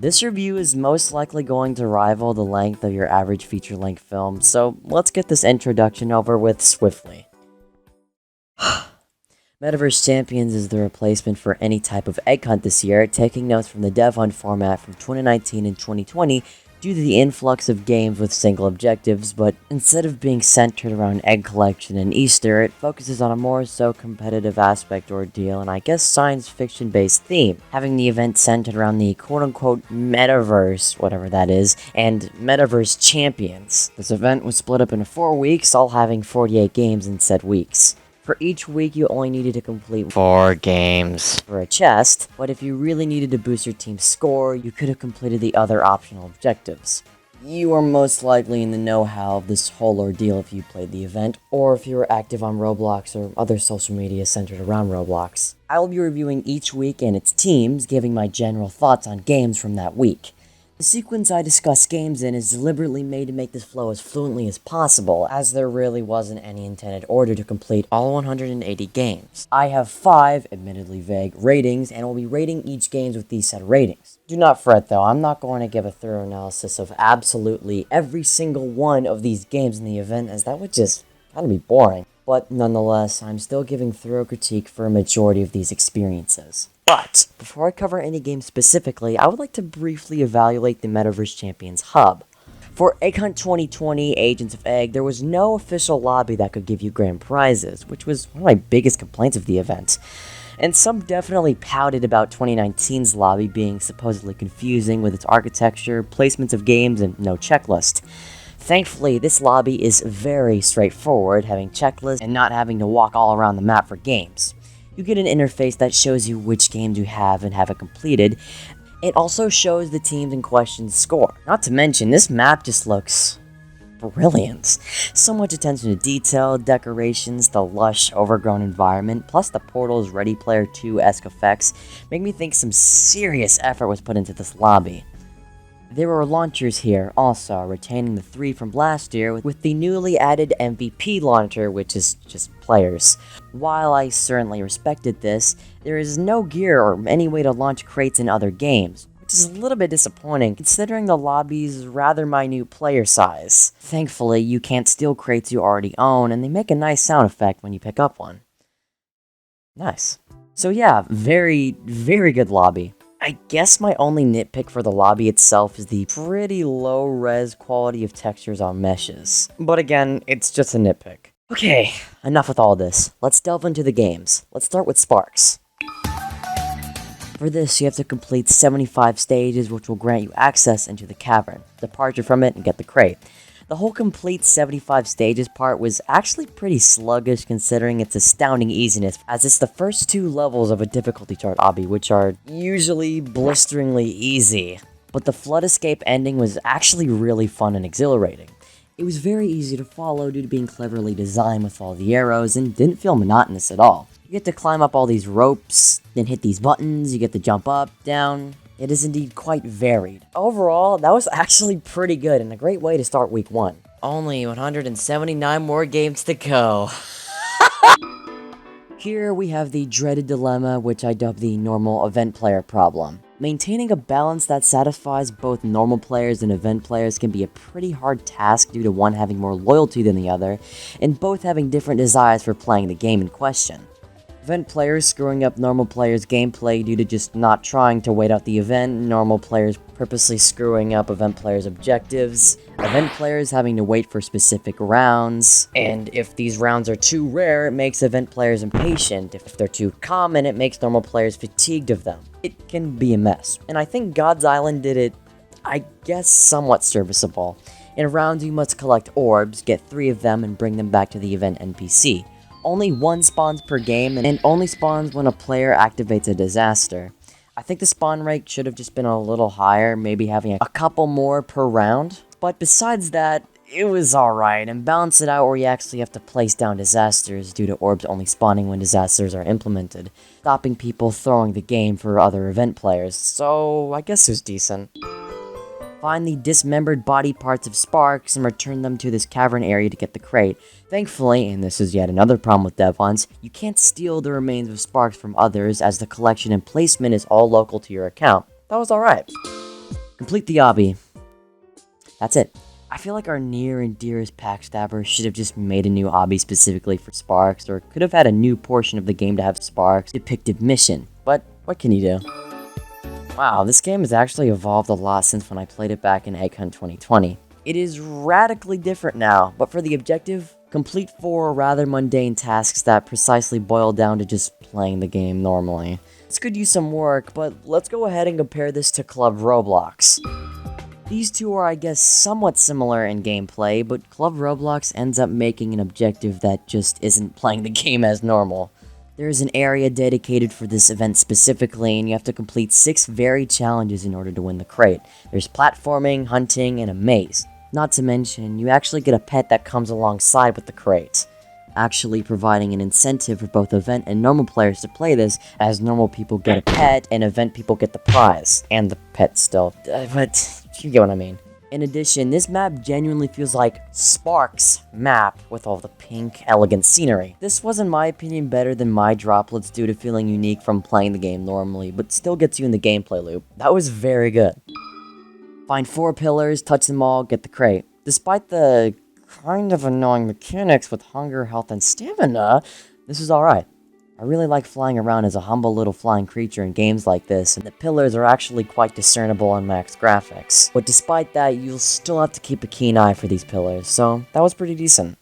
This review is most likely going to rival the length of your average feature-length film, so let's get this introduction over with swiftly. Metaverse Champions is the replacement for any type of egg hunt this year, taking notes from the dev hunt format from 2019 and 2020 due to the influx of games with single objectives, but instead of being centered around egg collection and Easter, it focuses on a more so competitive aspect or deal, and I guess science fiction based theme, having the event centered around the quote-unquote Metaverse, whatever that is, and Metaverse Champions. This event was split up into 4 weeks, all having 48 games in said weeks. For each week, you only needed to complete 4 games for a chest, but if you really needed to boost your team's score, you could have completed the other optional objectives. You are most likely in the know-how of this whole ordeal if you played the event, or if you were active on Roblox or other social media centered around Roblox. I will be reviewing each week and its teams, giving my general thoughts on games from that week. The sequence I discuss games in is deliberately made to make this flow as fluently as possible, as there really wasn't any intended order to complete all 180 games. I have 5, admittedly vague, ratings, and will be rating each game with these set of ratings. Do not fret though, I'm not going to give a thorough analysis of absolutely every single one of these games in the event, as that would just kind of be boring. But nonetheless, I'm still giving thorough critique for a majority of these experiences. But before I cover any game specifically, I would like to briefly evaluate the Metaverse Champions hub. For Egg Hunt 2020 Agents of Egg, there was no official lobby that could give you grand prizes, which was one of my biggest complaints of the event. And some definitely pouted about 2019's lobby being supposedly confusing with its architecture, placements of games, and no checklist. Thankfully, this lobby is very straightforward, having checklists and not having to walk all around the map for games. You get an interface that shows you which games you have and haven't completed. It also shows the teams in question's score. Not to mention, this map just looks brilliant. So much attention to detail, decorations, the lush, overgrown environment, plus the Portal's Ready Player 2-esque effects make me think some serious effort was put into this lobby. There were launchers here also, retaining the 3 from last year with the newly added MVP launcher, which is just players. While I certainly respected this, there is no gear or any way to launch crates in other games, which is a little bit disappointing considering the lobby's rather minute player size. Thankfully, you can't steal crates you already own, and they make a nice sound effect when you pick up one. Nice. So yeah, very, very good lobby. I guess my only nitpick for the lobby itself is the pretty low-res quality of textures on meshes. But again, it's just a nitpick. Okay, enough with all this. Let's delve into the games. Let's start with Sparks. For this, you have to complete 75 stages, which will grant you access into the cavern, departure from it, and get the crate. The whole complete 75 stages part was actually pretty sluggish considering its astounding easiness, as it's the first 2 levels of a difficulty chart obby, which are usually blisteringly easy. But the flood escape ending was actually really fun and exhilarating. It was very easy to follow due to being cleverly designed with all the arrows and didn't feel monotonous at all. You get to climb up all these ropes, then hit these buttons, you get to jump up, down. It is indeed quite varied. Overall, that was actually pretty good and a great way to start week 1. Only 179 more games to go. Here we have the dreaded dilemma, which I dub the normal event player problem. Maintaining a balance that satisfies both normal players and event players can be a pretty hard task due to one having more loyalty than the other, and both having different desires for playing the game in question. Event players screwing up normal players' gameplay due to just not trying to wait out the event, normal players purposely screwing up event players' objectives, event players having to wait for specific rounds, and if these rounds are too rare, it makes event players impatient. If they're too common, it makes normal players fatigued of them. It can be a mess, and I think God's Island did it, I guess, somewhat serviceable. In rounds, you must collect orbs, get 3 of them, and bring them back to the event NPC. Only 1 spawns per game, and only spawns when a player activates a disaster. I think the spawn rate should have just been a little higher, maybe having a couple more per round. But besides that, it was alright, and balance it out where you actually have to place down disasters due to orbs only spawning when disasters are implemented, stopping people throwing the game for other event players, so I guess it was decent. Find the dismembered body parts of Sparks and return them to this cavern area to get the crate. Thankfully, and this is yet another problem with dev hunts, you can't steal the remains of Sparks from others as the collection and placement is all local to your account. That was alright. Complete the obby. That's it. I feel like our near and dearest Packstabber should have just made a new obby specifically for Sparks, or could have had a new portion of the game to have Sparks depicted mission. But what can you do? Wow, this game has actually evolved a lot since when I played it back in Egg Hunt 2020. It is radically different now, but for the objective, complete 4 rather mundane tasks that precisely boil down to just playing the game normally. This could use some work, but let's go ahead and compare this to Club Roblox. These two are, I guess, somewhat similar in gameplay, but Club Roblox ends up making an objective that just isn't playing the game as normal. There is an area dedicated for this event specifically, and you have to complete 6 varied challenges in order to win the crate. There's platforming, hunting, and a maze. Not to mention, you actually get a pet that comes alongside with the crate, actually providing an incentive for both event and normal players to play this, as normal people get a pet and event people get the prize. And the pet still, but you get what I mean. In addition, this map genuinely feels like Sparks' map with all the pink, elegant scenery. This was, in my opinion, better than my droplets due to feeling unique from playing the game normally, but still gets you in the gameplay loop. That was very good. Find 4 pillars, touch them all, get the crate. Despite the kind of annoying mechanics with hunger, health, and stamina, this is alright. I really like flying around as a humble little flying creature in games like this, and the pillars are actually quite discernible on max graphics. But despite that, you'll still have to keep a keen eye for these pillars, so that was pretty decent.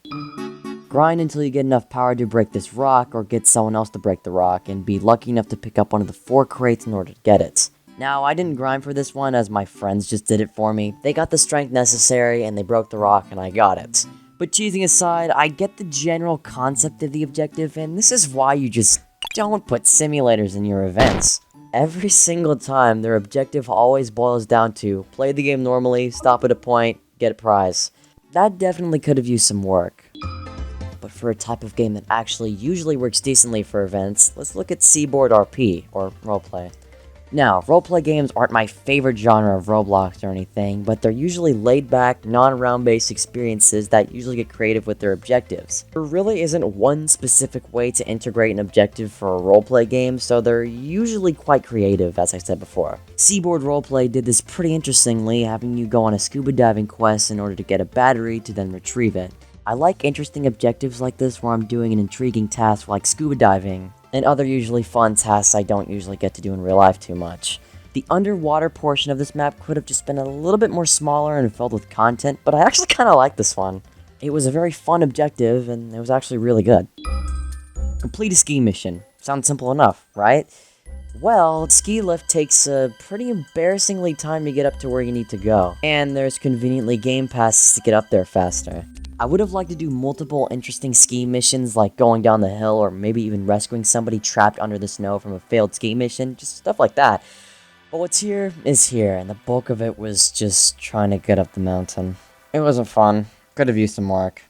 Grind until you get enough power to break this rock, or get someone else to break the rock, and be lucky enough to pick up one of the 4 crates in order to get it. Now, I didn't grind for this one, as my friends just did it for me. They got the strength necessary, and they broke the rock, and I got it. But cheesing aside, I get the general concept of the objective, and this is why you just don't put simulators in your events. Every single time, their objective always boils down to play the game normally, stop at a point, get a prize. That definitely could have used some work. But for a type of game that actually usually works decently for events, let's look at Seaboard RP, or roleplay. Now, roleplay games aren't my favorite genre of Roblox or anything, but they're usually laid-back, non-round-based experiences that usually get creative with their objectives. There really isn't one specific way to integrate an objective for a roleplay game, so they're usually quite creative, as I said before. Seaboard Roleplay did this pretty interestingly, having you go on a scuba diving quest in order to get a battery to then retrieve it. I like interesting objectives like this where I'm doing an intriguing task like scuba diving, and other usually fun tasks I don't usually get to do in real life too much. The underwater portion of this map could have just been a little bit more smaller and filled with content, but I actually kind of like this one. It was a very fun objective, and it was actually really good. Complete a ski mission. Sounds simple enough, right? Well, ski lift takes a pretty embarrassingly time to get up to where you need to go, and there's conveniently game passes to get up there faster. I would have liked to do multiple interesting ski missions like going down the hill or maybe even rescuing somebody trapped under the snow from a failed ski mission, just stuff like that. But what's here is here, and the bulk of it was just trying to get up the mountain. It wasn't fun. Could have used some work.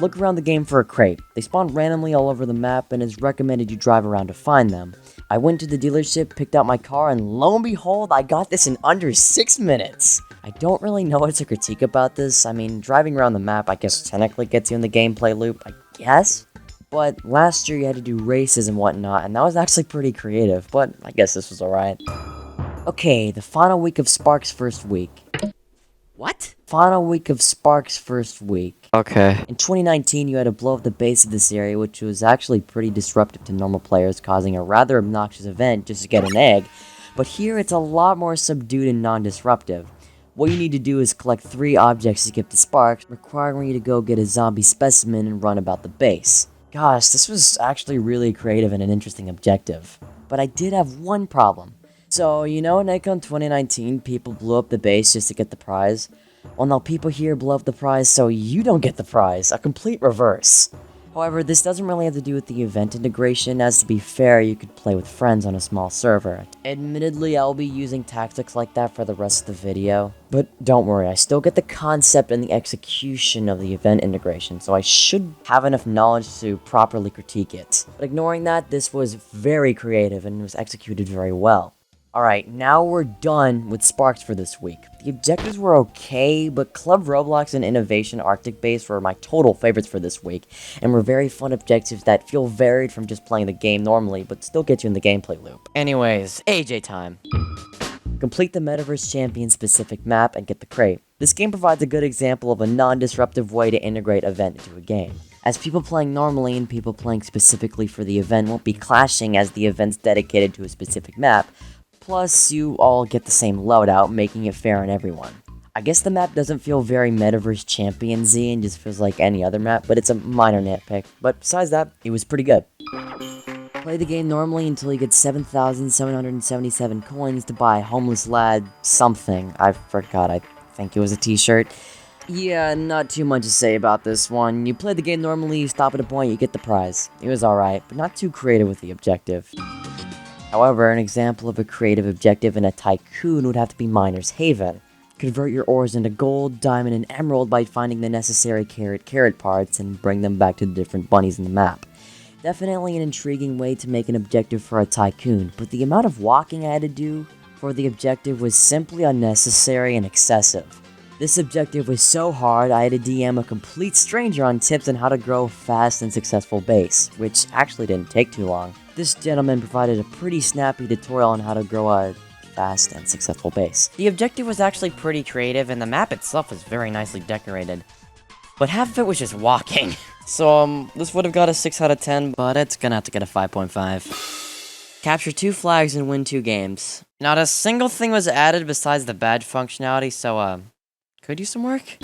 Look around the game for a crate. They spawn randomly all over the map, and it's recommended you drive around to find them. I went to the dealership, picked out my car, and lo and behold, I got this in under 6 minutes. I don't really know what to critique about this. I mean, driving around the map, I guess, technically gets you in the gameplay loop, I guess? But last year you had to do races and whatnot, and that was actually pretty creative, but I guess this was alright. Okay, the final week of Sparks' first week. What? Final week of Sparks' first week. Okay. In 2019, you had to blow up the base of this area, which was actually pretty disruptive to normal players, causing a rather obnoxious event just to get an egg. But here, it's a lot more subdued and non-disruptive. What you need to do is collect 3 objects to get the Sparks, requiring you to go get a zombie specimen and run about the base. Gosh, this was actually really creative and an interesting objective. But I did have one problem. So, you know in Icon 2019, people blew up the base just to get the prize? Well, now people here blow up the prize so you don't get the prize, a complete reverse. However, this doesn't really have to do with the event integration, as to be fair, you could play with friends on a small server. Admittedly, I'll be using tactics like that for the rest of the video, but don't worry, I still get the concept and the execution of the event integration, so I should have enough knowledge to properly critique it. But ignoring that, this was very creative and was executed very well. Alright, now we're done with Sparks for this week. The objectives were okay, but Club Roblox and Innovation Arctic Base were my total favorites for this week, and were very fun objectives that feel varied from just playing the game normally, but still get you in the gameplay loop. Anyways, AJ time. Complete the Metaverse Champions specific map and get the crate. This game provides a good example of a non-disruptive way to integrate event into a game, as people playing normally and people playing specifically for the event won't be clashing as the event's dedicated to a specific map, plus you all get the same loadout, making it fair on everyone. I guess the map doesn't feel very Metaverse Champions-y and just feels like any other map, but it's a minor nitpick, but besides that, it was pretty good. Play the game normally until you get 7,777 coins to buy Homeless Lad something. I forgot, I think it was a t-shirt. Yeah, not too much to say about this one. You play the game normally, you stop at a point, you get the prize. It was alright, but not too creative with the objective. However, an example of a creative objective in a tycoon would have to be Miner's Haven. Convert your ores into gold, diamond, and emerald by finding the necessary carrot parts and bring them back to the different bunnies in the map. Definitely an intriguing way to make an objective for a tycoon, but the amount of walking I had to do for the objective was simply unnecessary and excessive. This objective was so hard I had to DM a complete stranger on tips on how to grow a fast and successful base, which actually didn't take too long. This gentleman provided a pretty snappy tutorial on how to grow a fast and successful base. The objective was actually pretty creative and the map itself was very nicely decorated, but half of it was just walking. So, this would have got a 6 out of 10, but it's gonna have to get a 5.5. Capture 2 flags and win 2 games. Not a single thing was added besides the badge functionality, so, could use some work.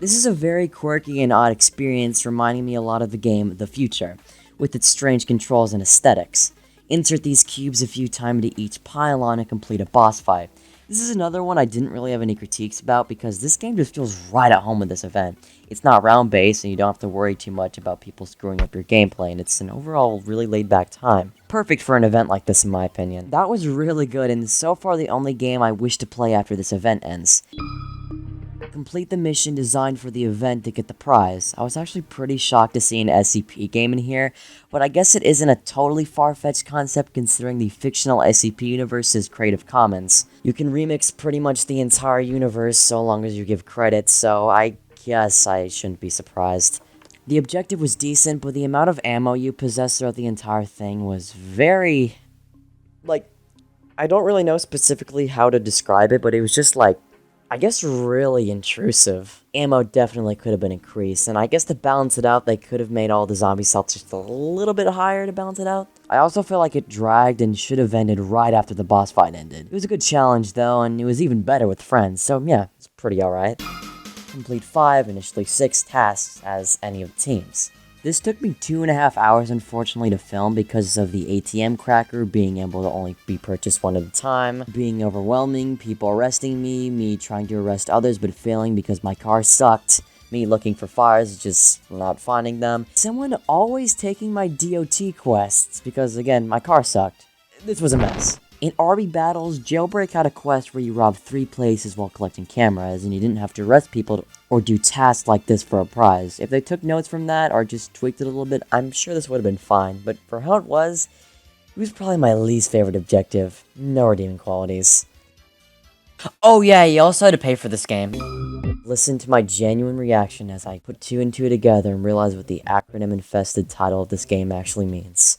This is a very quirky and odd experience, reminding me a lot of the game The Future, with its strange controls and aesthetics. Insert these cubes a few times into each pylon and complete a boss fight. This is another one I didn't really have any critiques about because this game just feels right at home with this event. It's not round-based and you don't have to worry too much about people screwing up your gameplay, and it's an overall really laid-back time. Perfect for an event like this in my opinion. That was really good and so far the only game I wish to play after this event ends. Complete the mission designed for the event to get the prize. I was actually pretty shocked to see an SCP game in here, but I guess it isn't a totally far-fetched concept considering the fictional SCP universe is Creative Commons. You can remix pretty much the entire universe so long as you give credit, so I guess I shouldn't be surprised. The objective was decent, but the amount of ammo you possess throughout the entire thing was very... I don't really know specifically how to describe it, but it was just I guess really intrusive. Ammo definitely could have been increased, and I guess to balance it out, they could have made all the zombie stats just a little bit higher to balance it out. I also feel like it dragged and should have ended right after the boss fight ended. It was a good challenge though, and it was even better with friends, so yeah, it's pretty alright. Complete 5, initially 6 tasks as any of the teams. This took me 2.5 hours unfortunately to film because of the ATM cracker being able to only be purchased one at a time, being overwhelming, people arresting me trying to arrest others but failing because my car sucked, me looking for fires, just not finding them, someone always taking my DOT quests because again, my car sucked. This was a mess. In RB Battles, Jailbreak had a quest where you robbed 3 places while collecting cameras, and you didn't have to arrest people or do tasks like this for a prize. If they took notes from that or just tweaked it a little bit, I'm sure this would have been fine, but for how it was probably my least favorite objective. No redeeming qualities. Oh yeah, you also had to pay for this game. Listen to my genuine reaction as I put 2 and 2 together and realize what the acronym-infested title of this game actually means.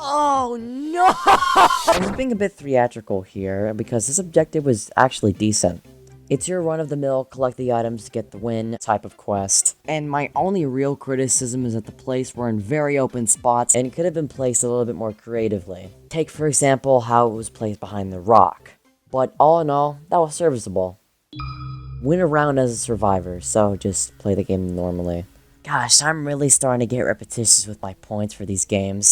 Oh no! I was being a bit theatrical here because this objective was actually decent. It's your run-of-the-mill, collect the items to get the win type of quest. And my only real criticism is that the place were in very open spots and could have been placed a little bit more creatively. Take for example how it was placed behind the rock. But all in all, that was serviceable. Win a round as a survivor, so just play the game normally. Gosh, I'm really starting to get repetitious with my points for these games.